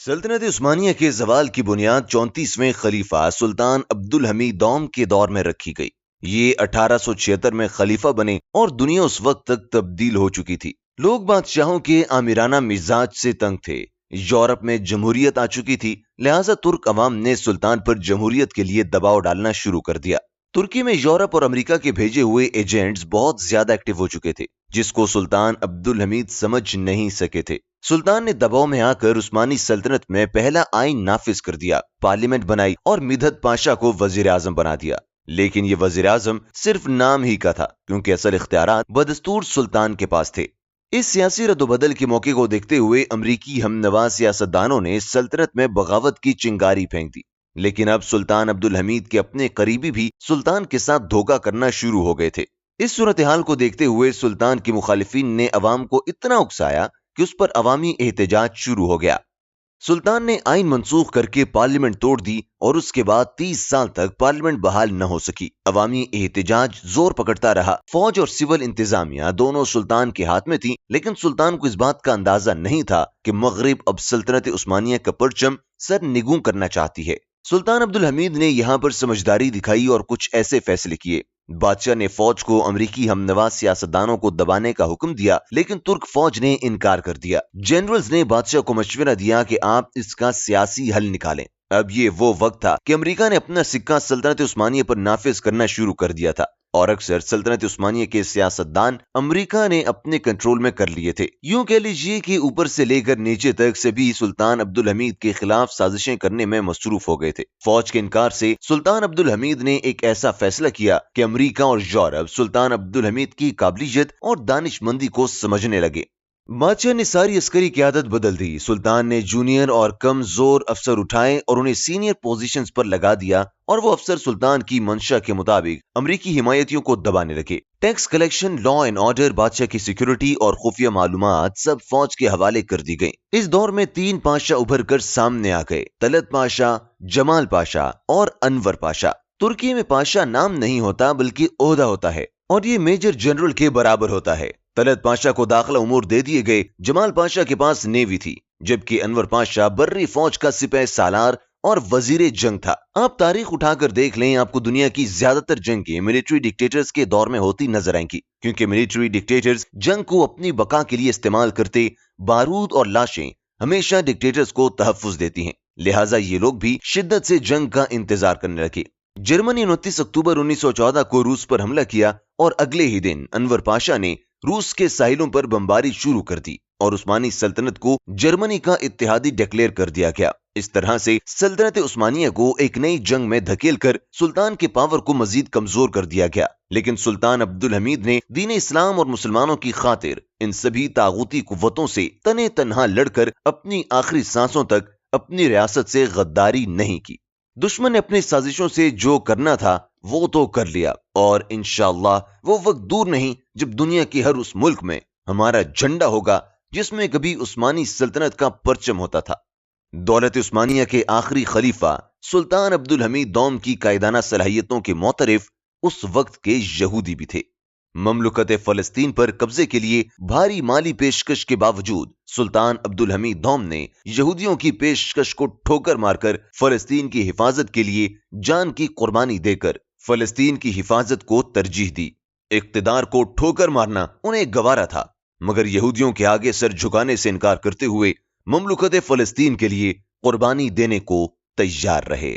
سلطنت عثمانیہ کے زوال کی بنیاد 34ویں خلیفہ سلطان عبدالحمید دوم کے دور میں رکھی گئی۔ یہ 1876 میں خلیفہ بنے اور دنیا اس وقت تک تبدیل ہو چکی تھی۔ لوگ بادشاہوں کے آمیرانہ مزاج سے تنگ تھے۔ یورپ میں جمہوریت آ چکی تھی، لہٰذا ترک عوام نے سلطان پر جمہوریت کے لیے دباؤ ڈالنا شروع کر دیا۔ ترکی میں یورپ اور امریکہ کے بھیجے ہوئے ایجنٹس بہت زیادہ ایکٹیو ہو چکے تھے، جس کو سلطان عبدالحمید سمجھ نہیں سکے تھے۔ سلطان نے دباؤ میں آ کر عثمانی سلطنت میں پہلا آئین نافذ کر دیا، پارلیمنٹ بنائی اور مدحت پاشا کو وزیر اعظم بنا دیا۔ لیکن یہ وزیر اعظم صرف نام ہی کا تھا، کیونکہ اصل اختیارات بدستور سلطان کے پاس تھے۔ اس سیاسی رد و بدل کے موقع کو دیکھتے ہوئے امریکی ہم نوا سیاستدانوں نے سلطنت میں بغاوت کی چنگاری پھینک دی۔ لیکن اب سلطان عبدالحمید کے اپنے قریبی بھی سلطان کے ساتھ دھوکہ کرنا شروع ہو گئے تھے۔ اس صورتحال کو دیکھتے ہوئے سلطان کے مخالفین نے عوام کو اتنا اکسایا کہ اس پر عوامی احتجاج شروع ہو گیا۔ سلطان نے آئین منسوخ کر کے پارلیمنٹ توڑ دی اور اس کے بعد 30 سال تک پارلیمنٹ بحال نہ ہو سکی۔ عوامی احتجاج زور پکڑتا رہا۔ فوج اور سول انتظامیہ دونوں سلطان کے ہاتھ میں تھیں، لیکن سلطان کو اس بات کا اندازہ نہیں تھا کہ مغرب اب سلطنت عثمانیہ کا پرچم سر نگوں کرنا چاہتی ہے۔ سلطان عبدالحمید نے یہاں پر سمجھداری دکھائی اور کچھ ایسے فیصلے کیے۔ بادشاہ نے فوج کو امریکی ہم نوا سیاستدانوں کو دبانے کا حکم دیا، لیکن ترک فوج نے انکار کر دیا۔ جنرلز نے بادشاہ کو مشورہ دیا کہ آپ اس کا سیاسی حل نکالیں۔ اب یہ وہ وقت تھا کہ امریکہ نے اپنا سکہ سلطنت عثمانیہ پر نافذ کرنا شروع کر دیا تھا، اور اکثر سلطنت عثمانیہ کے سیاستدان امریکہ نے اپنے کنٹرول میں کر لیے تھے۔ یوں کہہ لیجیے کہ اوپر سے لے کر نیچے تک سبھی سلطان عبدالحمید کے خلاف سازشیں کرنے میں مصروف ہو گئے تھے۔ فوج کے انکار سے سلطان عبدالحمید نے ایک ایسا فیصلہ کیا کہ امریکہ اور یورپ سلطان عبدالحمید کی قابلیت اور دانش مندی کو سمجھنے لگے۔ بادشاہ نے ساری عسکری قیادت بدل دی۔ سلطان نے جونیئر اور کمزور افسر اٹھائے اور انہیں سینئر پوزیشنز پر لگا دیا، اور وہ افسر سلطان کی منشا کے مطابق امریکی حمایتیوں کو دبانے لگے۔ Tax collection, law and order, بادشاہ کی سیکیورٹی اور خفیہ معلومات سب فوج کے حوالے کر دی گئیں۔ اس دور میں 3 پاشا ابھر کر سامنے آ گئے: طلعت پاشا، جمال پاشا اور انور پاشا۔ ترکی میں پاشا نام نہیں ہوتا بلکہ عہدہ ہوتا ہے، اور یہ میجر جنرل کے برابر ہوتا ہے۔ طلعت پاشا کو داخلہ امور دے دیے گئے۔ جمال پاشا کے پاس نیوی تھی، جبکہ انور پاشا بری فوج کا سپہ سالار اور وزیر جنگ تھا۔ آپ تاریخ اٹھا کر دیکھ لیں، آپ کو دنیا کی زیادہ تر جنگیں ملٹری ڈکٹیٹرز کے دور میں ہوتی نظر آئیں گی، کیونکہ ملٹری ڈکٹیٹرز جنگ کو اپنی بقا کے لیے استعمال کرتے۔ بارود اور لاشیں ہمیشہ ڈکٹیٹرز کو تحفظ دیتی ہیں، لہٰذا یہ لوگ بھی شدت سے جنگ کا انتظار کرنے لگے۔ جرمنی 29 اکتوبر 1914 کو روس پر حملہ کیا، اور اگلے ہی دن انور پاشا نے روس کے ساحلوں پر بمباری شروع کر دی اور عثمانی سلطنت کو جرمنی کا اتحادی ڈکلیئر کر دیا گیا۔ اس طرح سے سلطنت عثمانیہ کو ایک نئی جنگ میں دھکیل کر سلطان کے پاور کو مزید کمزور کر دیا گیا۔ لیکن سلطان عبدالحمید نے دین اسلام اور مسلمانوں کی خاطر ان سبھی طاغوتی قوتوں سے تنے تنہا لڑ کر اپنی آخری سانسوں تک اپنی ریاست سے غداری نہیں کی۔ دشمن نے اپنی سازشوں سے جو کرنا تھا وہ تو کر لیا، اور انشاءاللہ وہ وقت دور نہیں جب دنیا کے ہر اس ملک میں ہمارا جھنڈا ہوگا جس میں کبھی عثمانی سلطنت کا پرچم ہوتا تھا۔ دولت عثمانیہ کے آخری خلیفہ سلطان عبدالحمید دوم کی قائدانہ صلاحیتوں کے معترف اس وقت کے یہودی بھی تھے۔ مملکت فلسطین پر قبضے کے لیے بھاری مالی پیشکش کے باوجود سلطان عبدالحمید دوم نے یہودیوں کی پیشکش کو ٹھوکر مار کر فلسطین کی حفاظت کے لیے جان کی قربانی دے کر فلسطین کی حفاظت کو ترجیح دی۔ اقتدار کو ٹھوکر مارنا انہیں گوارا تھا، مگر یہودیوں کے آگے سر جھکانے سے انکار کرتے ہوئے مملکت فلسطین کے لیے قربانی دینے کو تیار رہے۔